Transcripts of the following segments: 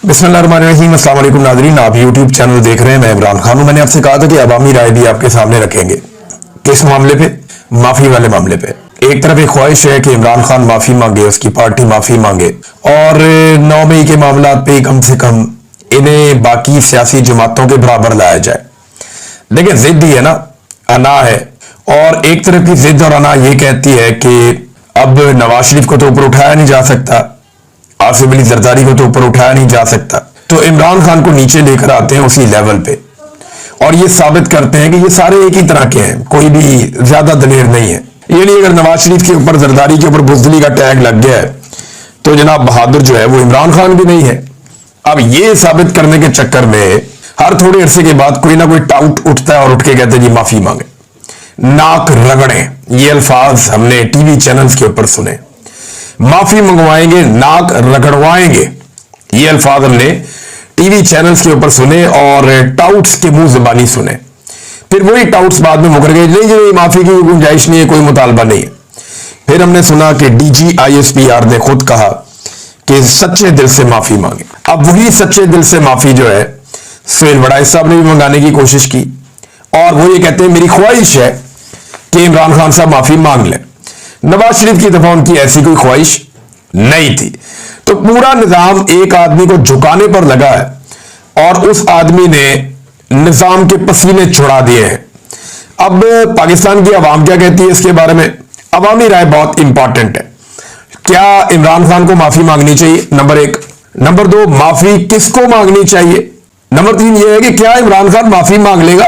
बिस्मिल्लाहिर्रहमानिर्रहीम। अस्सलाम वालेकुम नाज़रीन, आप यूट्यूब चैनल देख रहे हैं। मैं इमरान खान हूं। मैंने आपसे कहा था कि अवामी राय भी आपके सामने रखेंगे। किस मामले पे? माफी वाले मामले पे। एक तरफ एक ख्वाहिश है कि इमरान खान माफी मांगे, उसकी पार्टी माफी मांगे और 9 मई के मामला पे कम से कम इन्हें बाकी सियासी जमातों के बराबर लाया जाए। देखिए, जिद ही है ना, अना है। और एक तरफ की जिद और अना ये कहती है कि अब नवाज शरीफ को तो ऊपर उठाया नहीं जा सकता, आसिफ अली जरदारी को तो ऊपर उठाया नहीं जा सकता, तो इमरान खान को नीचे लेकर आते हैं उसी लेवल पे और ये साबित करते हैं कि ये सारे एक ही तरह के हैं, कोई भी ज्यादा दलेर नहीं है। ये नहीं, अगर नवाज शरीफ के ऊपर जरदारी के ऊपर बुज़दिली का टैग लग गया है तो जनाब बहादुर जो है वो इमरान खान भी नहीं है। अब ये साबित करने के चक्कर में हर थोड़े अरसे के बाद कोई ना कोई टाउट उठता है और उठ के कहते हैं जी माफी मांगे, नाक रगड़े। ये अल्फाज हमने टीवी चैनल्स के ऊपर सुने, माफी मंगवाएंगे, नाक रगड़वाएंगे। ये अल्फाज हमने टीवी चैनल्स के ऊपर सुने और टाउट्स के मुंह जुबानी सुने। फिर वही टाउट्स बाद में मुकर गए, नहीं जी माफी की गुंजाइश नहीं है, कोई मुतालबा नहीं है। फिर हमने सुना कि डीजी आईएसपीआर ने खुद कहा कि सच्चे दिल से माफी मांगे। अब वही सच्चे दिल से माफी जो है सुहेल वड़ाइच साहब ने भी मंगाने की कोशिश की और वो ये कहते हैं मेरी ख्वाहिश है कि इमरान खान साहब माफी मांग लें। नवाज शरीफ की तरफ उनकी ऐसी कोई ख्वाहिश नहीं थी। तो पूरा निजाम एक आदमी को झुकाने पर लगा है और उस आदमी ने निजाम के पसीने छुड़ा दिए हैं। अब पाकिस्तान की आवाम क्या कहती है इसके बारे में? अवामी राय बहुत इंपॉर्टेंट है। क्या इमरान खान को माफी मांगनी चाहिए? नंबर 1। नंबर 2, माफी किसको मांगनी चाहिए? नंबर 3 यह है कि क्या इमरान खान माफी मांग लेगा?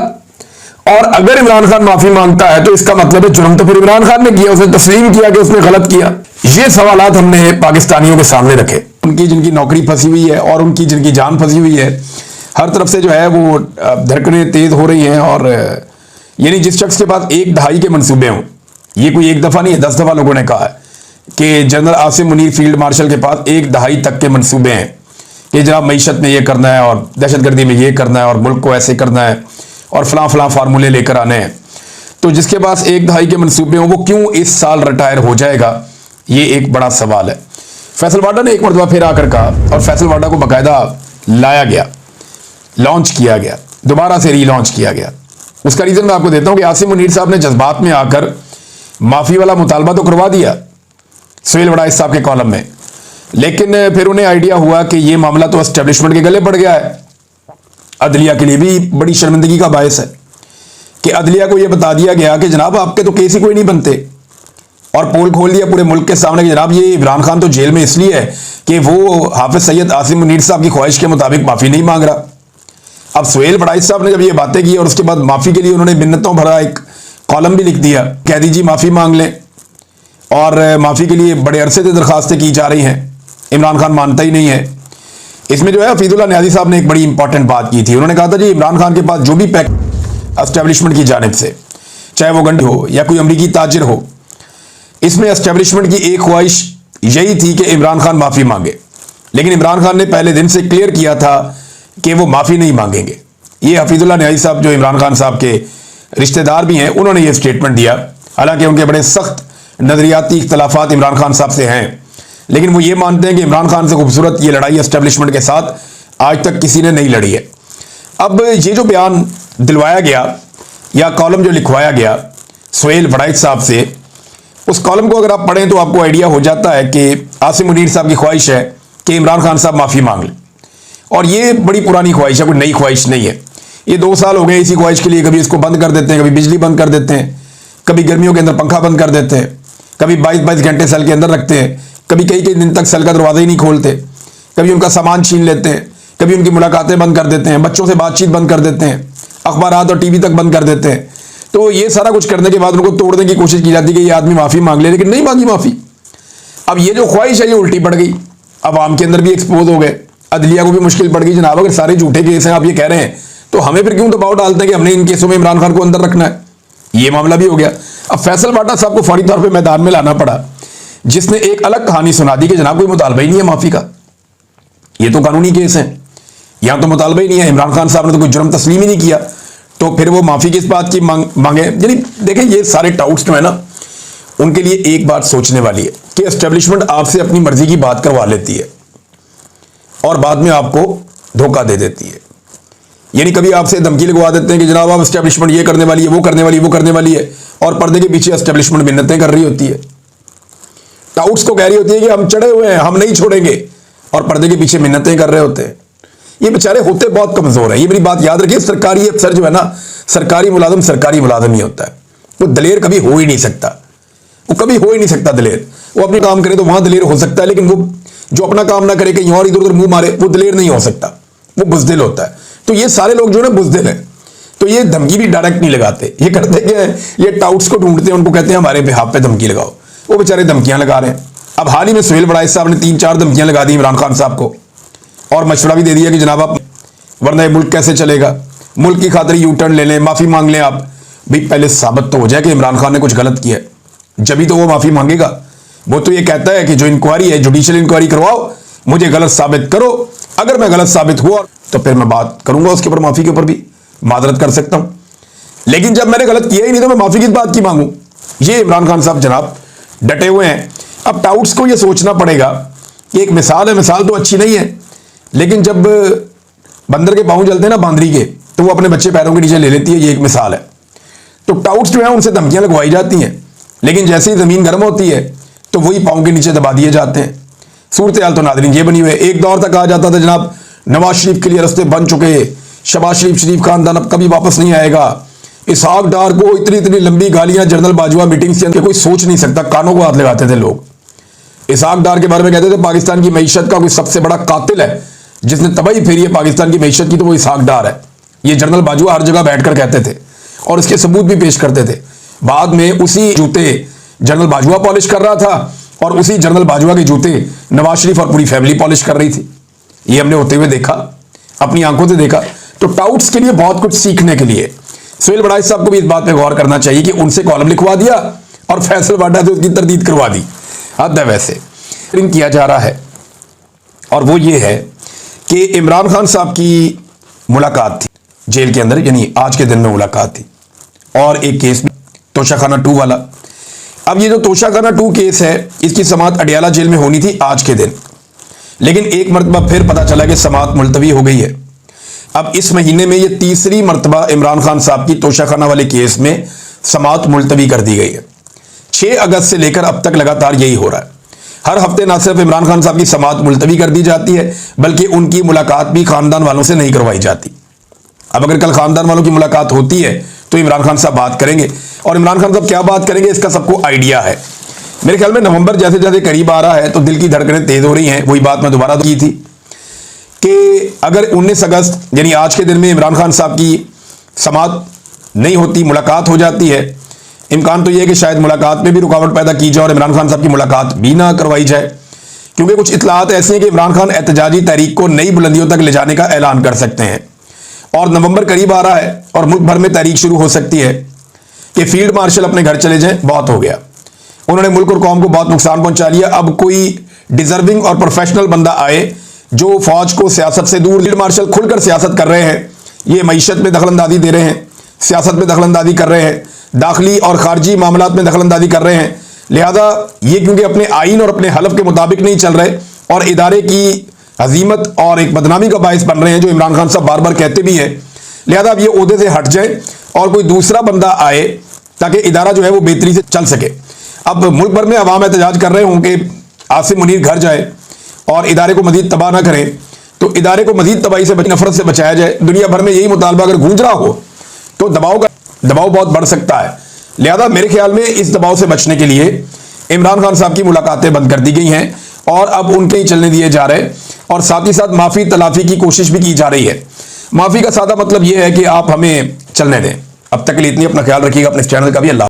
और अगर इमरान खान माफी मांगता है तो इसका मतलब है जुर्म तो फिर इमरान खान ने किया, उसने तस्लीम किया कि उसने गलत किया। ये सवालात हमने पाकिस्तानियों के सामने रखे, उनकी जिनकी नौकरी फंसी हुई है और उनकी जिनकी जान फंसी हुई है। हर तरफ से जो है वो धड़कनें तेज हो रही हैं और यानी जिस शख्स के पास 1 दहाई के मंसूबे हों, ये कोई एक दफा नहीं है, 10 दफा लोगों ने कहा है कि general Asim Munir field marshal के पास 1 दहाई तक के मंसूबे हैं कि जनाब मईशत में ये करना है और दहशतगर्दी में ये करना है और मुल्क को ऐसे करना है और फलां फलां फार्मूले लेकर आने हैं। तो जिसके पास 1 दहाई के मंसूबे हों वो क्यों इस साल रिटायर हो जाएगा, ये एक बड़ा सवाल है। फैसल वाडा ने एक मरतबा फिर आकर कहा और फैसल वाडा को बाकायदा लाया गया, लॉन्च किया गया, दोबारा से रीलॉन्च किया गया। उसका रीजन मैं आपको देता हूं कि आसिम मुनीर साहब ने जज्बात में आकर माफी वाला मुतालबा तो करवा दिया सुहेल वड़ाइच साहब के कॉलम में, लेकिन फिर उन्हें आइडिया हुआ कि यह मामला तो एस्टेब्लिशमेंट के गले पड़ गया है। अदलिया के लिए भी बड़ी शर्मिंदगी का बायस है कि अदलिया को यह बता दिया गया कि जनाब आपके तो केस ही कोई नहीं बनते और पोल खोल दिया पूरे मुल्क के सामने कि जनाब ये इमरान खान तो जेल में इसलिए है कि वो हाफिज सैयद आसिम मुनीर साहब की ख्वाहिश के मुताबिक माफी नहीं मांग रहा। अब सुहेल वड़ाइच साहब ने जब ये बातें की और उसके बाद माफी के लिए उन्होंने मिन्नतों भरा एक कॉलम भी लिख दिया, कह दीजिए माफी मांग लें, और माफी के लिए बड़े अरसे से दरखास्तें की जा रही हैं, इमरान खान मानता ही नहीं है। इसमें जो है हफीजुल्लाह न्याजी साहब ने एक बड़ी इंपॉर्टेंट बात की थी। उन्होंने कहा था जी इमरान खान के पास जो भी पैक एस्टेब्लिशमेंट की जानिब से, चाहे वो गंडी हो या कोई अमरीकी ताजिर हो, इसमें एस्टेब्लिशमेंट की एक ख्वाहिश यही थी कि इमरान खान माफी मांगे, लेकिन इमरान खान ने पहले दिन से क्लियर किया था कि वो माफी नहीं मांगेंगे। ये हफीजुल्लाह न्याजी साहब जो इमरान खान साहब के रिश्तेदार भी हैं, उन्होंने ये स्टेटमेंट दिया। हालांकि उनके बड़े सख्त नजरियाती इख्तलाफात इमरान खान साहब से हैं, लेकिन वो ये मानते हैं कि इमरान खान से खूबसूरत ये लड़ाई एस्टेब्लिशमेंट के साथ आज तक किसी ने नहीं लड़ी है। अब ये जो बयान दिलवाया गया या कॉलम जो लिखवाया गया सुहेल वड़ाइच साहब से, उस कॉलम को अगर आप पढ़ें तो आपको आइडिया हो जाता है कि आसिम मुनीर साहब की ख्वाहिश है कि इमरान खान साहब माफ़ी मांग लें। और ये बड़ी पुरानी ख्वाहिश है, कोई नई ख्वाहिश नहीं है। ये 2 साल हो गए इसी ख्वाहिश के लिए, कभी इसको बंद कर देते हैं, कभी बिजली बंद कर देते हैं, कभी गर्मियों के अंदर पंखा बंद कर देते हैं, कभी 22-22 घंटे सेल के अंदर रखते हैं, कभी कई दिन तक सेल का दरवाजा ही नहीं खोलते, कभी उनका सामान छीन लेते हैं, कभी उनकी मुलाकातें बंद कर देते हैं, बच्चों से बातचीत बंद कर देते हैं, अखबारात और टीवी तक बंद कर देते हैं। तो ये सारा कुछ करने के बाद उनको तोड़ने की कोशिश की जाती है कि ये आदमी माफ़ी मांग ले, लेकिन नहीं मांगी माफ़ी। अब ये जो ख्वाहिश है ये उल्टी पड़ गई, अवाम के अंदर भी एक्सपोज हो गए, अदलिया को भी मुश्किल पड़ गई। जनाब अगर सारे झूठे केस हैं आप ये कह रहे हैं तो हमें फिर क्यों दबाव डालते हैं कि हमने इन केसों में इमरान खान को अंदर रखना है? ये मामला भी हो गया। अब फैसल वाडा साहब को फौरी तौर पर मैदान में लाना पड़ा, जिसने एक अलग कहानी सुना दी कि जनाब कोई मुतालबा ही नहीं है माफी का, ये तो कानूनी केस है, यहां तो मुतालबा ही नहीं है, इमरान खान साहब ने तो कोई जुर्म तस्लीम ही नहीं किया, तो फिर वो माफी किस बात की मांगे? यानी देखें ये सारे टाउट्स जो है ना, उनके लिए एक बात सोचने वाली है कि एस्टेब्लिशमेंट आपसे अपनी मर्जी की बात करवा लेती है। और बाद में आपको धोखा दे देती है। यानी कभी आपसे धमकी लगवा देते हैं कि जनाब आप एस्टेब्लिशमेंट ये करने वाली है, वो करने वाली है, वो करने वाली है, और पर्दे के पीछे एस्टेब्लिशमेंट मिन्नतें कर रही होती है। टाउट्स को कह रही होती है कि हम चढ़े हुए हैं, हम नहीं छोड़ेंगे, और पर्दे के पीछे मिन्नतें कर रहे होते हैं। ये बेचारे होते बहुत कमजोर है। ये मेरी बात याद रखिए, सरकारी अफसर जो है ना, सरकारी मुलाजिम ही होता है। वो दलेर कभी हो ही नहीं सकता, वो कभी हो ही नहीं सकता दलेर। वो अपने काम करे तो वहां दलेर हो सकता है, लेकिन वो जो अपना काम ना करे, कहीं और इधर उधर मुंह मारे, वो दलेर नहीं हो सकता, वो बुजदिल होता है। तो ये सारे लोग जो है बुजदिल हैं। तो ये धमकी भी डायरेक्ट नहीं लगाते। ये करते क्या है, ये टाउट्स को ढूंढते हैं, उनको कहते हैं हमारे बिहाफ पे धमकी लगाओ। वो बेचारे धमकियां लगा रहे हैं। अब हाल ही में सुहेल बड़ाइश साहब ने 3-4 धमकियां लगा दी इमरान खान साहब को, और मशवरा भी दे दिया कि जनाब आप, वरना ये मुल्क कैसे चलेगा, मुल्क की खातिर यू टर्न ले लें, माफी मांग लें आप। भाई पहले साबित तो हो जाए कि इमरान खान ने कुछ गलत किया है, जब ही तो वो माफी मांगेगा। वो तो ये कहता है कि जो इंक्वायरी है, जुडिशियल इंक्वायरी करवाओ, मुझे गलत साबित करो, अगर मैं गलत साबित हुआ तो फिर मैं बात करूंगा उसके ऊपर, माफी के ऊपर भी मादरत कर सकता हूं। लेकिन जब मैंने गलत किया ही नहीं तो मैं माफी किस बात की मांगू। ये इमरान खान साहब जनाब डटे हुए हैं। अब टाउट्स को ये सोचना पड़ेगा कि एक मिसाल है, मिसाल तो अच्छी नहीं है, लेकिन जब बंदर के पांव जलते हैं ना बांदरी के, तो वो अपने बच्चे पैरों के नीचे ले लेती है। ये एक मिसाल है। तो टाउट्स जो है उनसे धमकियां लगवाई जाती हैं, लेकिन जैसे ही जमीन गर्म होती है तो वही पांव के नीचे दबा दिए जाते हैं। सूरत हाल तो नादरीन ये बनी हुई है। एक दौर तक कहा जाता था जनाब नवाज शरीफ के लिए रास्ते बन चुके, शहबाज शरीफ खानदान अब कभी वापस नहीं आएगा। इसहाक डार को इतनी लंबी गालियां जनरल बाजवा मीटिंग्स के कोई सोच नहीं सकता, कानों को हाथ लगाते थे लोग। इसहाक डार के बारे में कहते थे पाकिस्तान की मईशत का कोई सबसे बड़ा कातिल है, जिसने तबाही फेरी है पाकिस्तान की मईशत की, तो वो इसहाक डार है। ये जनरल बाजवा हर जगह बैठकर कहते थे और इसके सबूत भी पेश करते थे। बाद में उसी जूते जनरल बाजवा पॉलिश कर रहा था, और उसी जनरल बाजवा के जूते नवाज शरीफ और पूरी फैमिली पॉलिश कर रही थी। ये हमने होते हुए देखा, अपनी आंखों से देखा। तो टाउट्स के लिए बहुत कुछ सीखने के लिए सुहेल बड़ाइश साहब को भी इस बात पे गौर करना चाहिए कि उनसे कॉलम लिखवा दिया और फैसल वाडा से उसकी तरदीद करवा दी। हद है वैसे किया जा रहा है। और वो ये है कि इमरान खान साहब की मुलाकात थी जेल के अंदर, यानी आज के दिन में मुलाकात थी, और एक केस तोशाखाना 2 वाला। अब ये जो तोशाखाना 2 केस है, इसकी समाअत अडियाला जेल में होनी थी आज के दिन, लेकिन एक मरतबा फिर पता चला कि समाअत मुलतवी हो गई है। अब इस महीने में ये तीसरी मरतबा इमरान खान साहब की तोशाखाना वाले केस में समाअत मुलतवी कर दी गई है। 6 अगस्त से लेकर अब तक लगातार यही हो रहा है। हर हफ्ते ना सिर्फ इमरान खान साहब की समाअत मुलतवी कर दी जाती है, बल्कि उनकी मुलाकात भी खानदान वालों से नहीं करवाई जाती। अब अगर कल खानदान वालों की मुलाकात होती है तो इमरान खान साहब बात करेंगे, और इमरान खान साहब क्या बात करेंगे इसका सबको आइडिया है। मेरे ख्याल में नवंबर जैसे जैसे करीब आ रहा है तो दिल की धड़कनें तेज हो रही हैं। वही बात मैं दोबारा की थी कि अगर 19 अगस्त यानी आज के दिन में इमरान खान साहब की समाअत नहीं होती, मुलाकात हो जाती है, इम्कान तो यह है कि शायद मुलाकात में भी रुकावट पैदा की जाए और इमरान खान साहब की मुलाकात भी ना करवाई जाए, क्योंकि कुछ इतलात ऐसी हैं कि इमरान खान एहतजाजी तहरीक को नई बुलंदियों तक ले जाने का ऐलान कर सकते हैं। और नवंबर करीब आ रहा है और मुल्क भर में तहरीक शुरू हो सकती है कि फील्ड मार्शल अपने घर चले जाएं, बहुत हो गया, उन्होंने मुल्क और कौम को बहुत नुकसान पहुंचा लिया। अब कोई डिजर्विंग और प्रोफेशनल बंदा आए जो फौज को सियासत से दूर, फील्ड मार्शल खुलकर सियासत कर रहे हैं, ये मईशत में दखलंदाजी दे रहे हैं, सियासत में दखलंदाजी कर रहे हैं, दाखिली और खारजी मामलात में दखलंदाजी कर रहे हैं। लिहाजा ये क्योंकि अपने आइन और अपने हलफ के मुताबिक नहीं चल रहे और इदारे की हजीमत और एक बदनामी का बायस बन रहे हैं, जो इमरान खान साहब बार बार कहते भी हैं, लिहाजा अब ये ओहदे से हट जाए और कोई दूसरा बंदा आए ताकि इदारा जो है वो बेहतरी से चल सके। अब मुल्क भर में अवाम एहतजाज कर रहे हों कि आसिम मुनीर घर जाए और इदारे को मजीद तबाह ना करें, तो इदारे को मजीद तबाही से नफरत से बचाया जाए। दुनिया भर में यही मुतालबा अगर गूंज रहा हो तो दबाव बहुत बढ़ सकता है। लिहाजा मेरे ख्याल में इस दबाव से बचने के लिए इमरान खान साहब की मुलाकातें बंद कर दी गई हैं और अब उनके ही चलने दिए जा रहे हैं, और साथ ही साथ माफ़ी तलाफी की कोशिश भी की जा रही है। माफ़ी का सादा मतलब यह है कि आप हमें चलने दें। अब तक के लिए इतनी, अपना ख्याल रखिएगा, अपने चैनल का भी। अल्लाह।